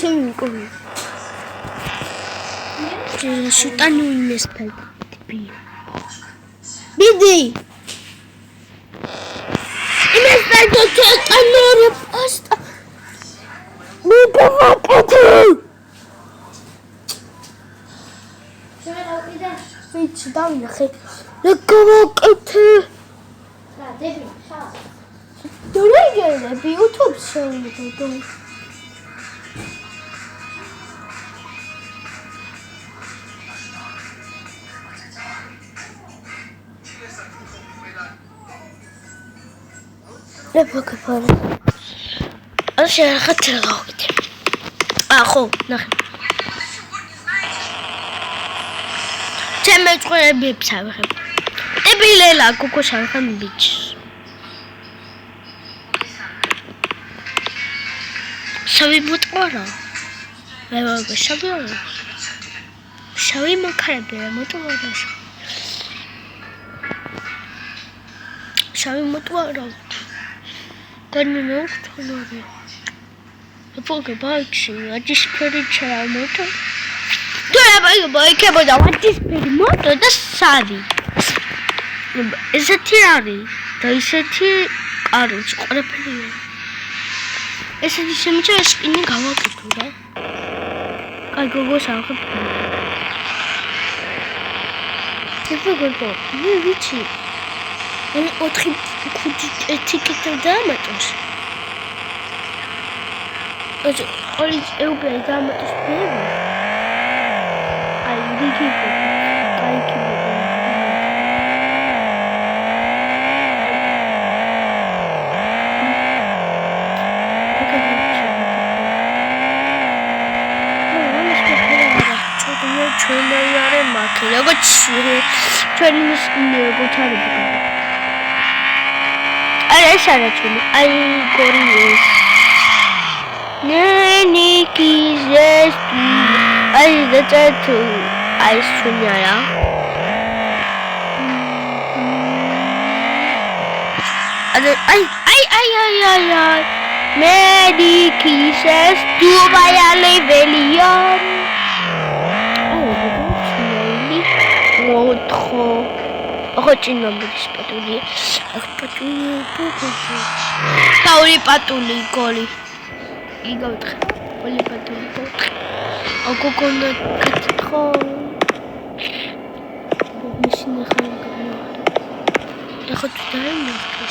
ჩემი კოვი. შუტანი ინესტა. ბიდი. ინესტა ჩატანორე პასტა. მიგავაკეთე. ვიცი დავინახე. მიგავაკეთე. რა დები ხა? დურეგები YouTube-ს შევიდო. Lepokapar. Așa hătrăgă, uite. Aho, năh. Ce mergi cu el bip să avem. E bine la cucu să avem bici. Să vi but ora. Leva că să vi ora. Să vi măcar bine, mătu ora. Să vi mătu ora. Canım yok tanıdı. Yapık bakışın acış perişan motor. Dur bak burada acış perişan motor da savi. Esatiri. Da esatiri arıç qarapeli. Esatiri semçe aşkını gava tutura. Ay gogo sağlık. Yapık bak. Ne biçim? Ani ოთხი ეთიკეტა დაამატოს. Also, ორი ეუბნები დაამატოს ბევრი. აი, რიგი კაიკი. ჩვენი მაქე, როგორც ჩვენი მისკინე როგორც არის. Așa arățune, ai gorios. Nenichi zestu, ai zățătu, ai suneala. Ai. Nenichi zestu, vai ale velion. Otro. Очень много спатули. Патули патули коли. И год. Коли патули год. А кокона катро. Мисина ханга. Я хочу туда нахуй.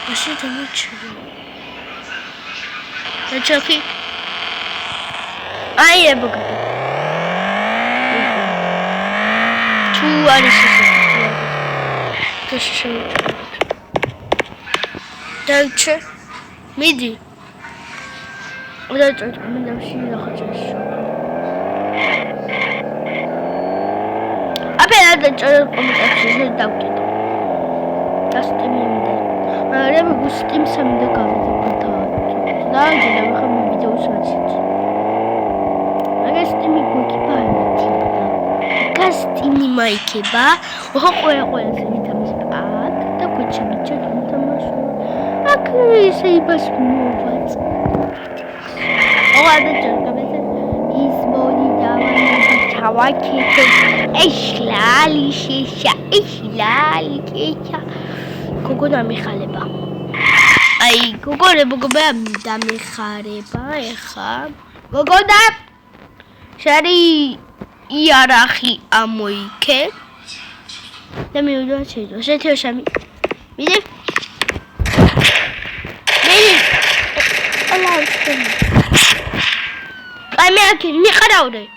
А что это ничего? Я чаки. Ай, я бога. Ту арису. Дальше. Миди. Вот это у меня сильно хочется. Опять надо что-то комментировать, да, где-то. Тастиминда. Я могу с тем самым доказать. Да, где-то мы хотим видео смотреть. Я с теми кукипами. Кастини майкеба. Охоя завита. Сейбас мовац. Ладно, чёрт, из моди давай чаваките. Эшлали шеша. Кого намихалеба? Ай, кого не богобе дамихалеба, ეხა. გოგონა. შარი იარახი ამოიქე. და მივიდა შეიძლება. შეთიო შამი. მიდი. Ai mea che mi caraude.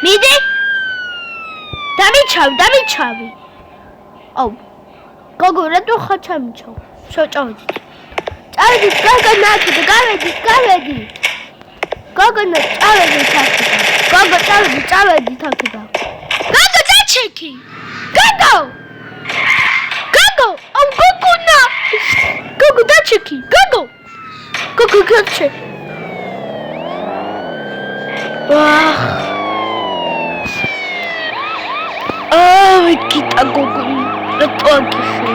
Mide? Dami chavi. Oh. Gogo, ra tu khacham cho. Sho chawdi. Chawdi gavedi. Gogo na chawdi thakida. Gogo chawdi thakida. Gogo dacheki. Gogo. Oh, Gogo na! Gogo, dacheki! Gogo, dacheki! გიტა გოგო რატოაკიხე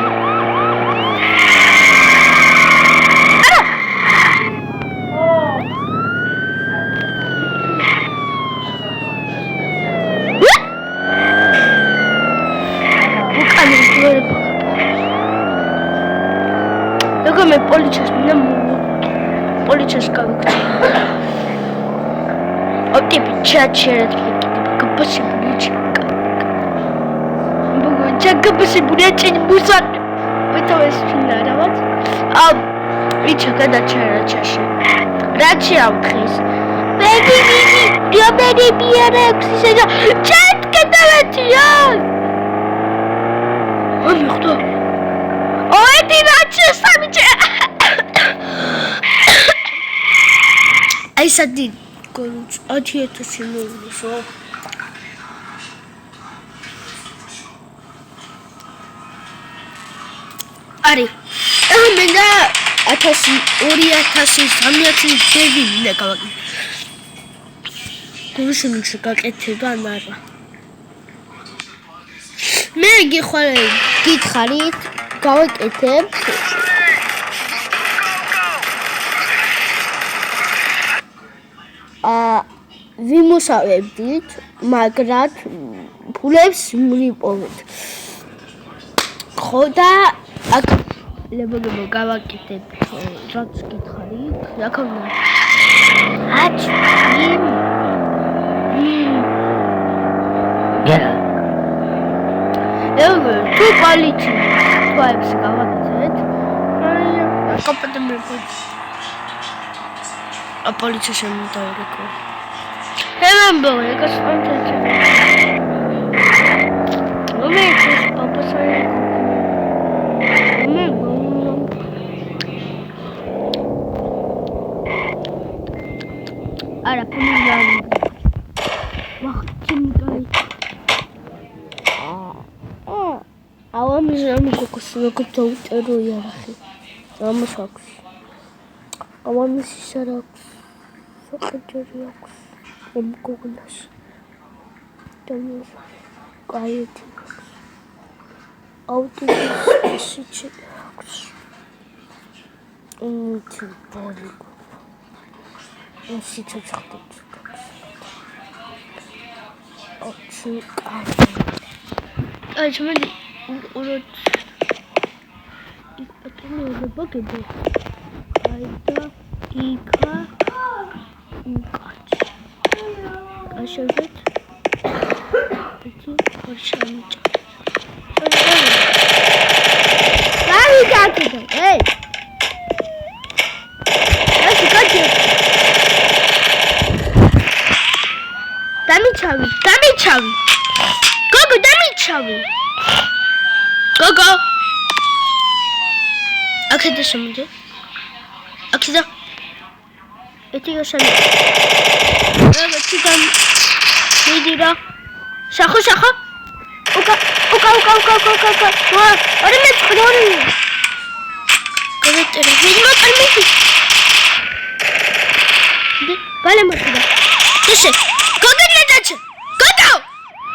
მე პოლიციას მინდა პოლიციას გავიქცე. ოპტიპი ჩაჩერეთ გაბაში ბუჩიკა. ბუჩა გაბაში ბუჩი მუსა. ვეთოვეს ფინარავად. ვიჩა გადაჩერა ჩაში. რაჩი ავთხის. ბედი დიაბედი ბიარექსისა ჩეთ გადავეთია. ამიხტო ოედი რაჩი სამიჩე აი სადი გორუც 10,000 მოვიდო არი მე და 1000 2000 3000 ძები მინდა გავაკეთე გუშინში გაკეთება მარა მე გითხარით გავაკეთებ ვიმოსავებდით მაგრად ფულებს მივიპოვეთ ხო და აქ ლებოლებო გავაკეთებ რაც გითხარით რა ქონა აჩი თუ პოლიცია თვაებს გავაკეთეთ კოპატემბლებს პოლიცია შემოდავრეკო remember because I'm touching papa sorry ara pomidor waqtim gai awam jam kokoslo koptero yarakhi ramashaks awam sisaraks soqajariaks Google-ს და კაიეთი აუტიზმის Aşağıda peki konuşalım. Nereye geldin? Hey. Nasıl kaçıyorsun? Dami çavi. Gogo dami çavi. Gogo. Akıda şimdi. Akıda. Eti yaşanı. Evet çıkan. Nidira. Şaka. Oka. Arame çıkıyorum. Evet. Benim arame. Vale makine. Düşün. Gogo ne daçı? Gogo.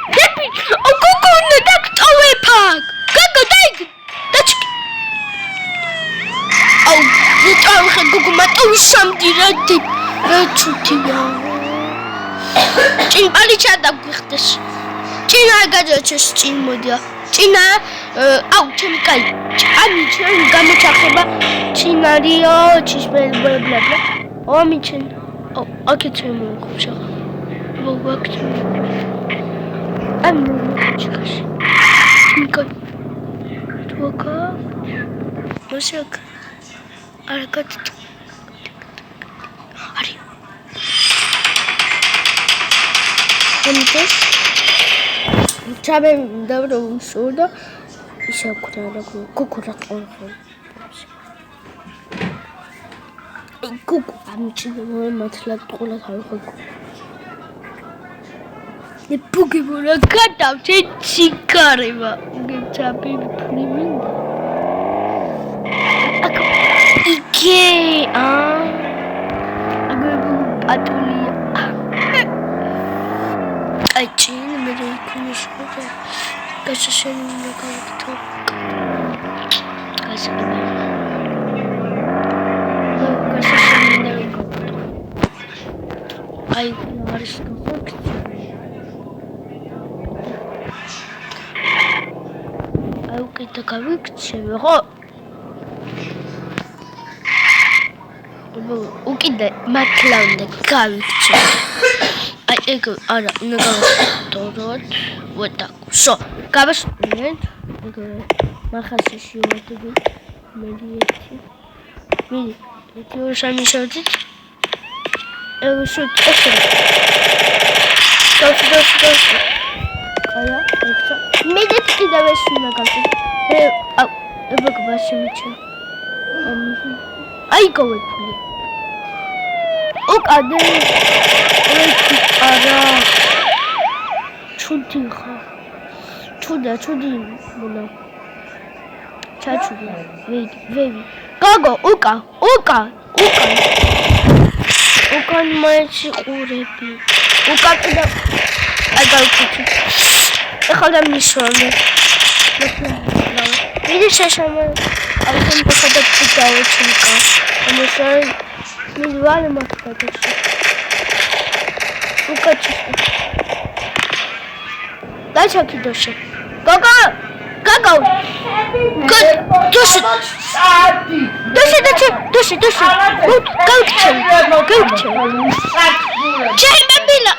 Depi. O Gogo ne daçı? Owe park. Gogo dayg. Daçı. Au. Nitawxe Gogo matawisham dirati. Raçutiya. ჭინპალი ჩადაგვიხდეს. ჭინა გადაჭეს ჭინ მოდია. ჭინა აუ ჩემი კაი. ჭანი ჩემ გამოჩახება ჭინარიო ჭიშბლებლებლა. ომიჩენ. აკეთ შემოხშა. მოგაკეთე. ამი ჩიხაში. ჭინკა. თუაკა. მოსაკ. არაკეთ. არი. Antes, sabem dobro un surdo y se ocurre cucurat orfan. Cucu, amici, non è matla tola talco. Ne puoi voler cata, c'è cicareva. Che sapi priminda. Ike, Agrebu atulia. Açın, böyle konuşmadı. გაშაშენი უნდა გავიქთო. აი, არის კონსტრუქცია. აი, უკეთ გავიქცევი, ხო? უკიდე მათლამდე გავიქცევი. აი, ეგ არა, უნდა გავაკეთოთ. ვეთაკ. შო, გავასწრებთ. ეგ მახასი შევადები. მელიეთი. მიდი, ერთი ორი სამი შევდით. ეგ შევ წესე. დავსვი. კაია, ეცა. მიდეთ კიდევ ეს უნდა გავაკეთო. აუ, ეგ ბაში მიჩა. აი გავეფული. უკადე. არა. ჩუდი ხა. ჩუდი მონა. ჩაჩუდი. ვეი. გოგო, უკა. უკან მაჩი ყურები. უკა კიდე. აი გავიქცე. ეხლა დამიშვამე. მიდი შეშამე. აი შემდგომ დავიჩინკა. ამასай მიდი ვარ მაგდაჩი. უკაჩი. დაჩაკიდოშე. გოგო. დოშე. გავიქცე. ჩემებილა.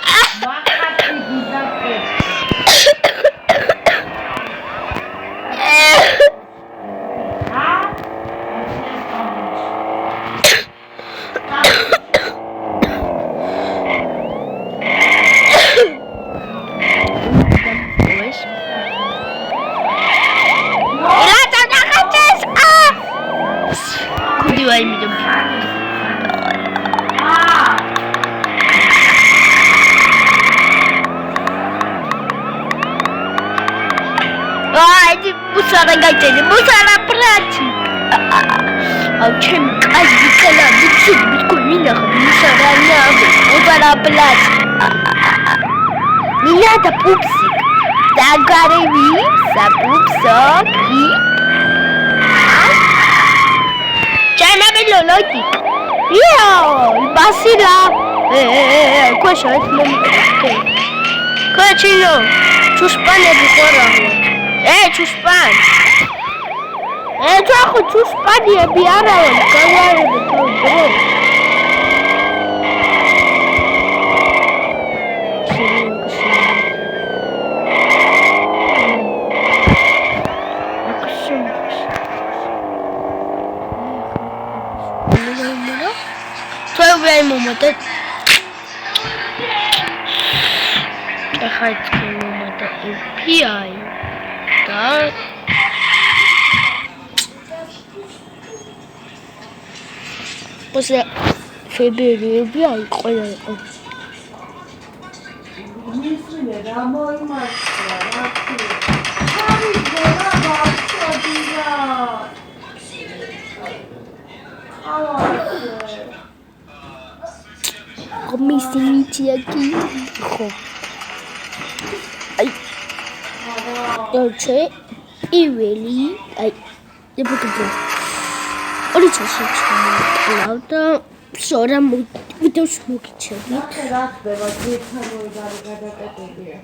მუსარა ბრატი. აუ ჩემ კაი კალა ბიჭი მინახა მუსარა ნაბი. მუსარა ბრატი. მინა და პუპსი. დაგარეvi საპუპსოკი. ჩანაბელო ლოდი. ბასილა. ქოშოთ მომკე. ქოჩინო. ჩუშპანები ხარა. ჩუშპან. ჩახო ჩუშპანიები არავინ გავარები თავ დრო. თვე მომატე. ახაც მომატე API და после федерации я ყველა იყო. მისულე რა მოიმართლა, რა თქმა უნდა. ბავშვებია. კომისიია კი ხო. აი. დოჩე იველი, აი. დებუტო. ორი ჩაში ჩამოვიდა. სორა ვიდეოს მოგიჩერდით. რა ხდება ძირითადად გადაკეთებია.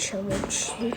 ჩამოჩი.